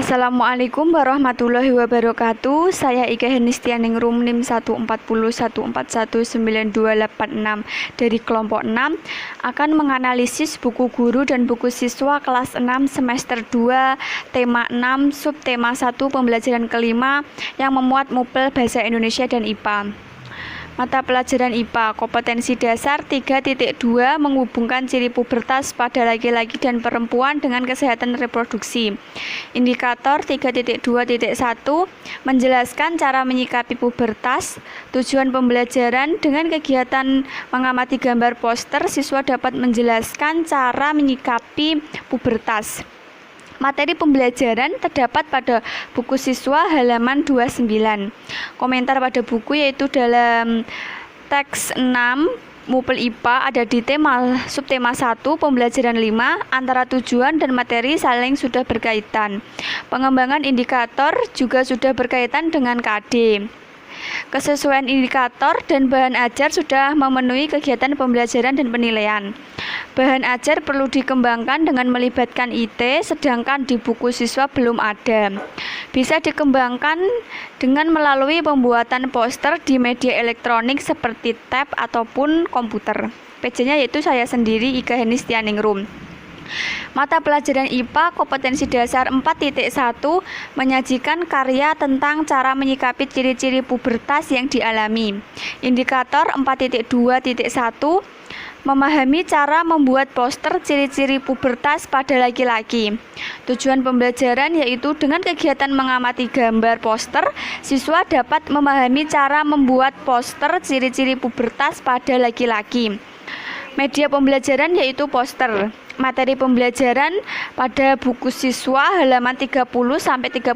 Assalamualaikum warahmatullahi wabarakatuh. Saya Ika Henistianingrum NIM 14014192886 dari kelompok 6 akan menganalisis buku guru dan buku siswa kelas 6 semester 2 tema 6 subtema 1 pembelajaran kelima yang memuat mupel bahasa Indonesia dan IPA. Mata pelajaran IPA, kompetensi dasar 3.2 menghubungkan ciri pubertas pada laki-laki dan perempuan dengan kesehatan reproduksi. Indikator 3.2.1 menjelaskan cara menyikapi pubertas. Tujuan pembelajaran dengan kegiatan mengamati gambar poster, siswa dapat menjelaskan cara menyikapi pubertas. Materi pembelajaran terdapat pada buku siswa halaman 29. Komentar pada buku yaitu dalam teks 6 mupel IPA ada di subtema 1 pembelajaran 5 antara tujuan dan materi saling sudah berkaitan. Pengembangan indikator juga sudah berkaitan dengan KD. Kesesuaian indikator dan bahan ajar sudah memenuhi kegiatan pembelajaran dan penilaian. Bahan ajar perlu dikembangkan dengan melibatkan IT, sedangkan di buku siswa belum ada. Bisa dikembangkan dengan melalui pembuatan poster di media elektronik seperti tab ataupun komputer. PJ-nya yaitu saya sendiri, Ika Henistianingrum. Mata pelajaran IPA kompetensi dasar 4.1 menyajikan karya tentang cara menyikapi ciri-ciri pubertas yang dialami. Indikator 4.2.1 memahami cara membuat poster ciri-ciri pubertas pada laki-laki. Tujuan pembelajaran yaitu dengan kegiatan mengamati gambar poster, siswa dapat memahami cara membuat poster ciri-ciri pubertas pada laki-laki. Media pembelajaran yaitu poster. Materi pembelajaran pada buku siswa halaman 30-32.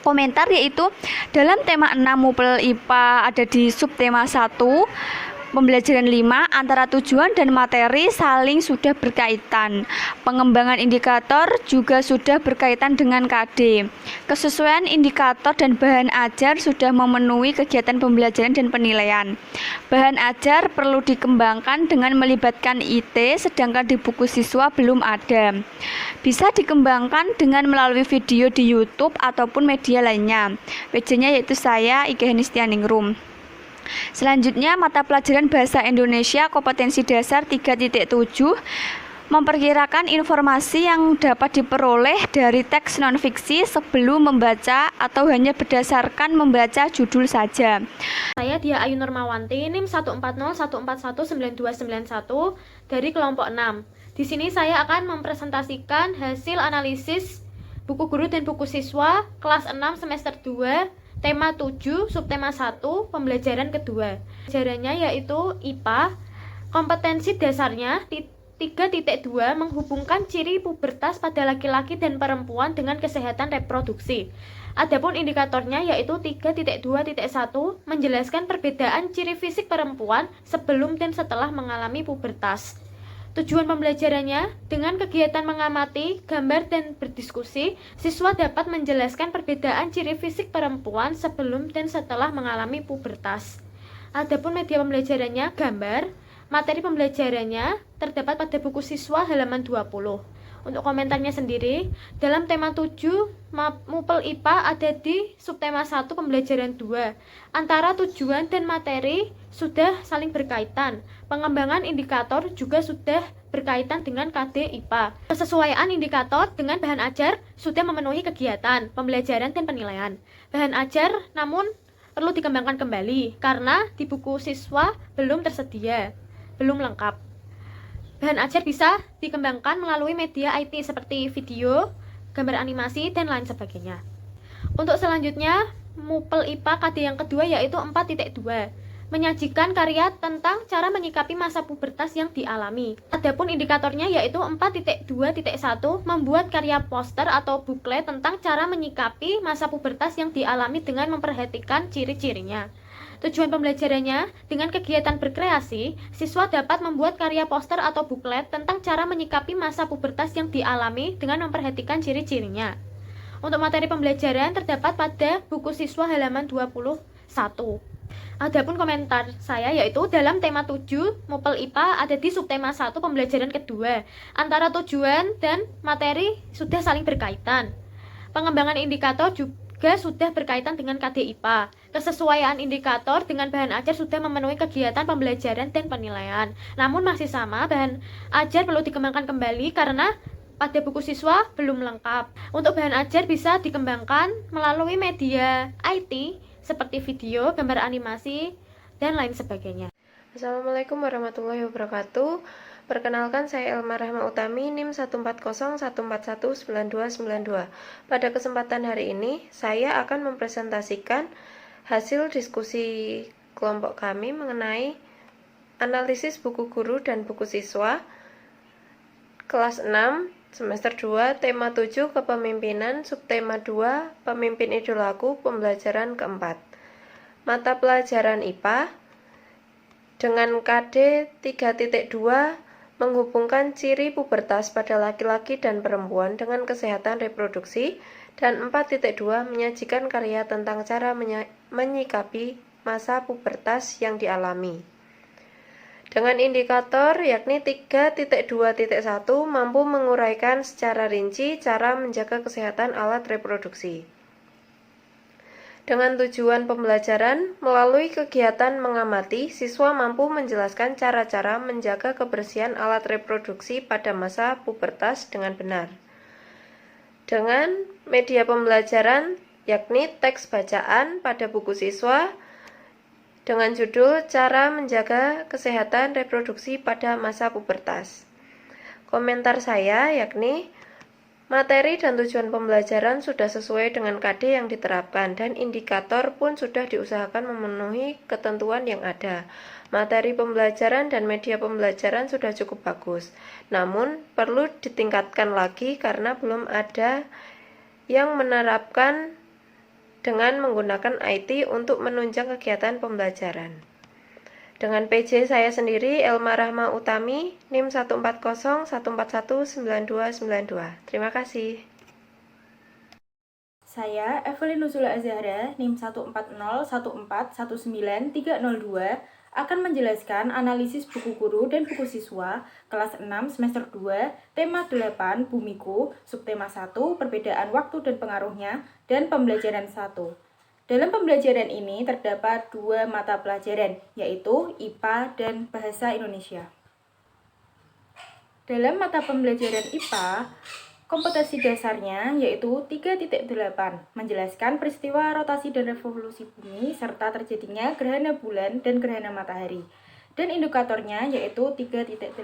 Komentar yaitu dalam tema 6 mupel IPA ada di subtema 1 pembelajaran 5 antara tujuan dan materi saling sudah berkaitan. Pengembangan indikator juga sudah berkaitan dengan KD. Kesesuaian indikator dan bahan ajar sudah memenuhi kegiatan pembelajaran dan penilaian. Bahan ajar perlu dikembangkan dengan melibatkan IT, sedangkan di buku siswa belum ada. Bisa dikembangkan dengan melalui video di YouTube ataupun media lainnya. PJ-nya yaitu saya, Ika Henistianingrum. Selanjutnya, mata pelajaran bahasa Indonesia kompetensi dasar 3.7 memperkirakan informasi yang dapat diperoleh dari teks non-fiksi sebelum membaca atau hanya berdasarkan membaca judul saja. Saya Dia Ayu Nurmawanti, NIM 14014192191 dari kelompok 6. Di sini saya akan mempresentasikan hasil analisis buku guru dan buku siswa kelas 6 semester 2 tema 7, subtema 1, pembelajaran kedua. Pembelajarannya yaitu IPA, kompetensi dasarnya 3.2 menghubungkan ciri pubertas pada laki-laki dan perempuan dengan kesehatan reproduksi. Adapun indikatornya yaitu 3.2.1 menjelaskan perbedaan ciri fisik perempuan sebelum dan setelah mengalami pubertas. Tujuan pembelajarannya, dengan kegiatan mengamati, gambar, dan berdiskusi, siswa dapat menjelaskan perbedaan ciri fisik perempuan sebelum dan setelah mengalami pubertas. Adapun media pembelajarannya, gambar. Materi pembelajarannya terdapat pada buku siswa halaman 20. Untuk komentarnya sendiri, dalam tema 7, mupel IPA ada di subtema 1 pembelajaran 2. Antara tujuan dan materi sudah saling berkaitan. Pengembangan indikator juga sudah berkaitan dengan KD IPA. Kesesuaian indikator dengan bahan ajar sudah memenuhi kegiatan pembelajaran dan penilaian. Bahan ajar namun perlu dikembangkan kembali karena di buku siswa belum tersedia, belum lengkap. Bahan ajar bisa dikembangkan melalui media IT seperti video, gambar animasi, dan lain sebagainya. Untuk selanjutnya, mupel IPA KD yang kedua yaitu 4.2, menyajikan karya tentang cara menyikapi masa pubertas yang dialami. Adapun indikatornya yaitu 4.2.1, membuat karya poster atau buklet tentang cara menyikapi masa pubertas yang dialami dengan memperhatikan ciri-cirinya. Tujuan pembelajarannya, dengan kegiatan berkreasi, siswa dapat membuat karya poster atau buklet tentang cara menyikapi masa pubertas yang dialami dengan memperhatikan ciri-cirinya. Untuk materi pembelajaran terdapat pada buku siswa halaman 21. Adapun komentar saya yaitu dalam tema 7, mupel IPA ada di subtema 1 pembelajaran kedua. Antara tujuan dan materi sudah saling berkaitan. Pengembangan indikator juga sudah berkaitan dengan KD-IPA. Kesesuaian indikator dengan bahan ajar sudah memenuhi kegiatan pembelajaran dan penilaian. Namun masih sama, bahan ajar perlu dikembangkan kembali karena pada buku siswa belum lengkap. Untuk bahan ajar bisa dikembangkan melalui media IT seperti video, gambar animasi, dan lain sebagainya. Assalamualaikum warahmatullahi wabarakatuh. Perkenalkan, saya Elma Rahma Utami, NIM 14014192992. Pada kesempatan hari ini, saya akan mempresentasikan hasil diskusi kelompok kami mengenai analisis buku guru dan buku siswa kelas 6 semester 2, tema 7 kepemimpinan, subtema 2 pemimpin idolaku, pembelajaran keempat. Mata pelajaran IPA dengan KD 3.2 menghubungkan ciri pubertas pada laki-laki dan perempuan dengan kesehatan reproduksi, dan 4.2 menyajikan karya tentang cara menyikapi masa pubertas yang dialami. Dengan indikator yakni 3.2.1 mampu menguraikan secara rinci cara menjaga kesehatan alat reproduksi. Dengan tujuan pembelajaran, melalui kegiatan mengamati, siswa mampu menjelaskan cara-cara menjaga kebersihan alat reproduksi pada masa pubertas dengan benar. Dengan media pembelajaran, yakni teks bacaan pada buku siswa, dengan judul Cara Menjaga Kesehatan Reproduksi pada Masa Pubertas. Komentar saya yakni materi dan tujuan pembelajaran sudah sesuai dengan KD yang diterapkan dan indikator pun sudah diusahakan memenuhi ketentuan yang ada. Materi pembelajaran dan media pembelajaran sudah cukup bagus, namun perlu ditingkatkan lagi karena belum ada yang menerapkan dengan menggunakan IT untuk menunjang kegiatan pembelajaran. Dengan PJ saya sendiri, Elma Rahma Utami, NIM 14014192992. Terima kasih. Saya Evelyn Nuzula Azahra, NIM 14014193002, akan menjelaskan analisis buku guru dan buku siswa kelas 6 semester 2, tema 8 Bumiku, subtema 1 perbedaan waktu dan pengaruhnya, dan pembelajaran 1. Dalam pembelajaran ini terdapat 2 mata pelajaran, yaitu IPA dan Bahasa Indonesia. Dalam mata pembelajaran IPA, kompetensi dasarnya yaitu 3.8, menjelaskan peristiwa rotasi dan revolusi bumi serta terjadinya gerhana bulan dan gerhana matahari. Dan indikatornya yaitu 3.8.1,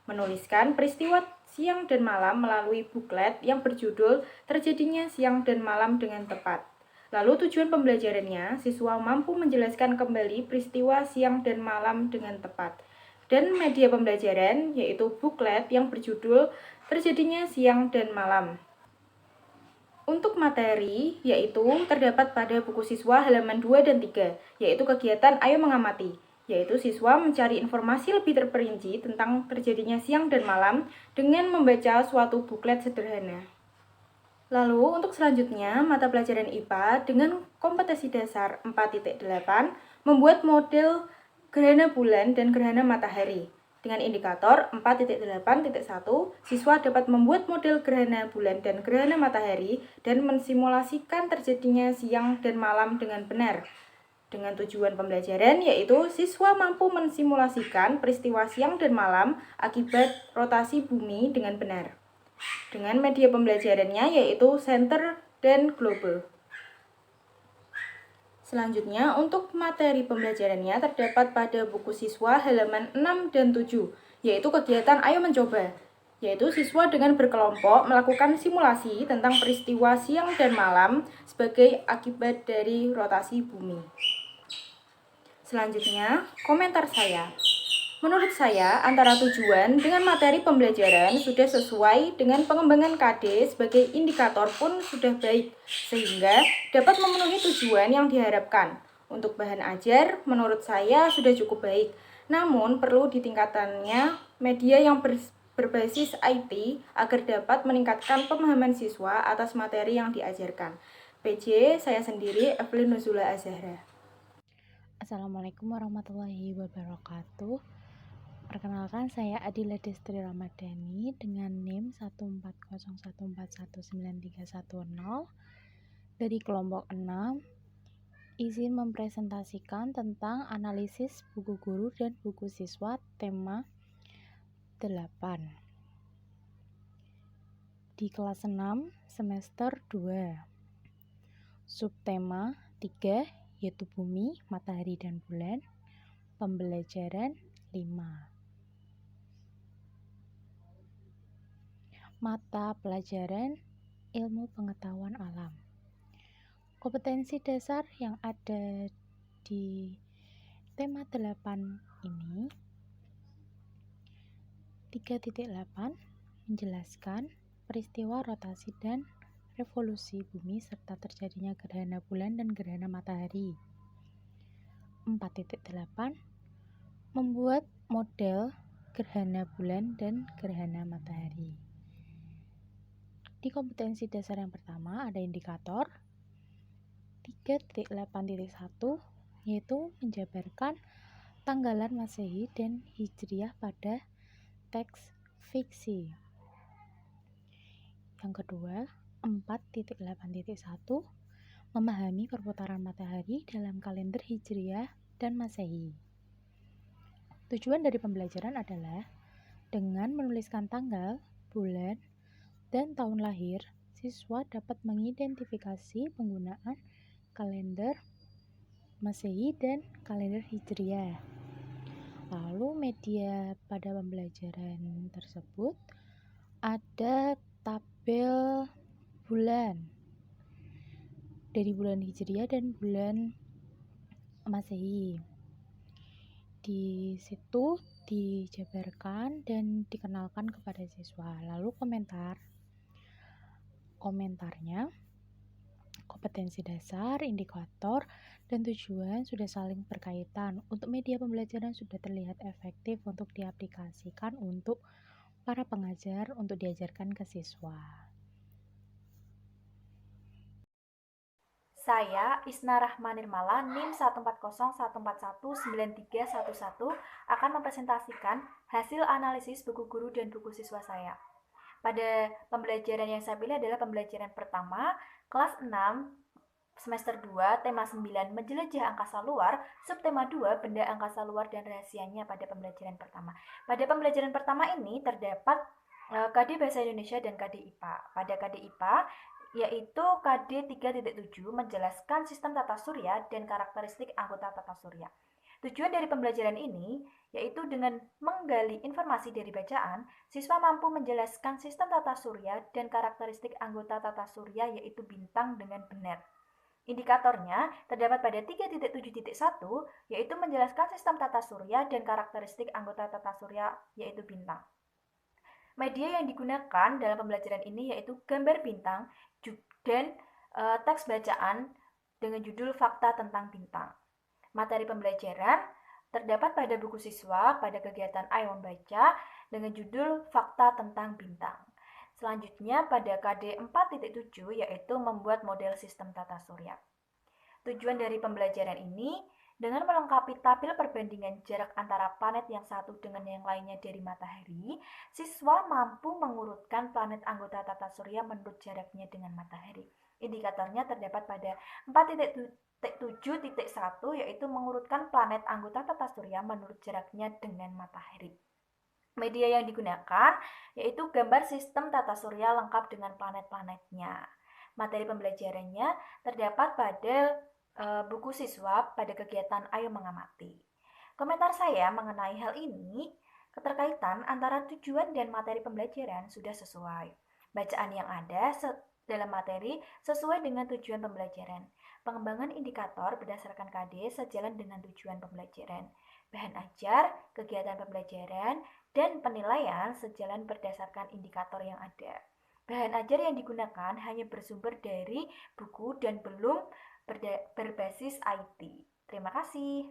menuliskan peristiwa siang dan malam melalui buklet yang berjudul Terjadinya Siang dan Malam dengan Tepat. Lalu tujuan pembelajarannya, siswa mampu menjelaskan kembali peristiwa siang dan malam dengan tepat. Dan media pembelajaran yaitu buklet yang berjudul Terjadinya Siang dan Malam. Untuk materi yaitu terdapat pada buku siswa halaman 2 dan 3, yaitu kegiatan Ayo Mengamati, yaitu siswa mencari informasi lebih terperinci tentang terjadinya siang dan malam dengan membaca suatu buklet sederhana. Lalu untuk selanjutnya, mata pelajaran IPA dengan kompetensi dasar 4.8 membuat model gerhana bulan dan gerhana matahari. Dengan indikator 4.8.1, siswa dapat membuat model gerhana bulan dan gerhana matahari dan mensimulasikan terjadinya siang dan malam dengan benar. Dengan tujuan pembelajaran yaitu siswa mampu mensimulasikan peristiwa siang dan malam akibat rotasi bumi dengan benar. Dengan media pembelajarannya yaitu center dan global. Selanjutnya, untuk materi pembelajarannya terdapat pada buku siswa halaman 6 dan 7, yaitu kegiatan Ayo Mencoba, yaitu siswa dengan berkelompok melakukan simulasi tentang peristiwa siang dan malam sebagai akibat dari rotasi bumi. Selanjutnya, komentar saya. Menurut saya, antara tujuan dengan materi pembelajaran sudah sesuai dengan pengembangan KD sebagai indikator pun sudah baik, sehingga dapat memenuhi tujuan yang diharapkan. Untuk bahan ajar, menurut saya sudah cukup baik, namun perlu ditingkatannya media yang berbasis IT agar dapat meningkatkan pemahaman siswa atas materi yang diajarkan. PJ, saya sendiri, Evelyn Nuzula Azahra. Assalamualaikum warahmatullahi wabarakatuh. Perkenalkan, saya Adila Destri Ramadhani dengan NIM 14014193110 dari kelompok 6, izin mempresentasikan tentang analisis buku guru dan buku siswa tema 8 di kelas 6 semester 2, subtema 3 yaitu bumi, matahari, dan bulan, pembelajaran 5. Mata pelajaran ilmu pengetahuan alam. Kompetensi dasar yang ada di tema 8 ini 3.8 menjelaskan peristiwa rotasi dan revolusi bumi serta terjadinya gerhana bulan dan gerhana matahari. 4.8 membuat model gerhana bulan dan gerhana matahari. Di kompetensi dasar yang pertama ada indikator 3.8.1 yaitu menjabarkan tanggalan Masehi dan Hijriah pada teks fiksi. Yang kedua, 4.8.1 memahami perputaran matahari dalam kalender Hijriah dan Masehi. Tujuan dari pembelajaran adalah dengan menuliskan tanggal, bulan, dan tahun lahir, siswa dapat mengidentifikasi penggunaan kalender Masehi dan kalender Hijriah. Lalu media pada pembelajaran tersebut ada tabel bulan dari bulan Hijriah dan bulan Masehi. Di situ dijabarkan dan dikenalkan kepada siswa. Lalu komentarnya, kompetensi dasar, indikator, dan tujuan sudah saling berkaitan. Untuk media pembelajaran sudah terlihat efektif untuk diaplikasikan untuk para pengajar untuk diajarkan ke siswa. Saya, Isna Rahmanirmala, NIM 14014193111 akan mempresentasikan hasil analisis buku guru dan buku siswa saya. Pada pembelajaran yang saya pilih adalah pembelajaran pertama, kelas 6, semester 2, tema 9, menjelajah angkasa luar, subtema 2, benda angkasa luar dan rahasianya pada pembelajaran pertama. Pada pembelajaran pertama ini terdapat KD Bahasa Indonesia dan KD IPA. Pada KD IPA, yaitu KD 3.7 menjelaskan sistem tata surya dan karakteristik anggota tata surya. Tujuan dari pembelajaran ini yaitu dengan menggali informasi dari bacaan, siswa mampu menjelaskan sistem tata surya dan karakteristik anggota tata surya yaitu bintang dengan benar. Indikatornya terdapat pada 3.7.1 yaitu menjelaskan sistem tata surya dan karakteristik anggota tata surya yaitu bintang. Media yang digunakan dalam pembelajaran ini yaitu gambar bintang dan teks bacaan dengan judul Fakta tentang Bintang. Materi pembelajaran terdapat pada buku siswa pada kegiatan Ayo Membaca dengan judul Fakta tentang Bintang. Selanjutnya pada KD 4.7 yaitu membuat model sistem tata surya. Tujuan dari pembelajaran ini dengan melengkapi tabel perbandingan jarak antara planet yang satu dengan yang lainnya dari matahari, siswa mampu mengurutkan planet anggota tata surya menurut jaraknya dengan matahari. Indikatornya terdapat pada 4.7.1 yaitu mengurutkan planet anggota tata surya menurut jaraknya dengan matahari. Media yang digunakan yaitu gambar sistem tata surya lengkap dengan planet-planetnya. Materi pembelajarannya terdapat pada buku siswa pada kegiatan Ayo Mengamati. Komentar saya mengenai hal ini, keterkaitan antara tujuan dan materi pembelajaran sudah sesuai. Bacaan yang ada dalam materi sesuai dengan tujuan pembelajaran. Pengembangan indikator berdasarkan KD sejalan dengan tujuan pembelajaran. Bahan ajar, kegiatan pembelajaran, dan penilaian sejalan berdasarkan indikator yang ada. Bahan ajar yang digunakan hanya bersumber dari buku dan belum berbasis IT. Terima kasih.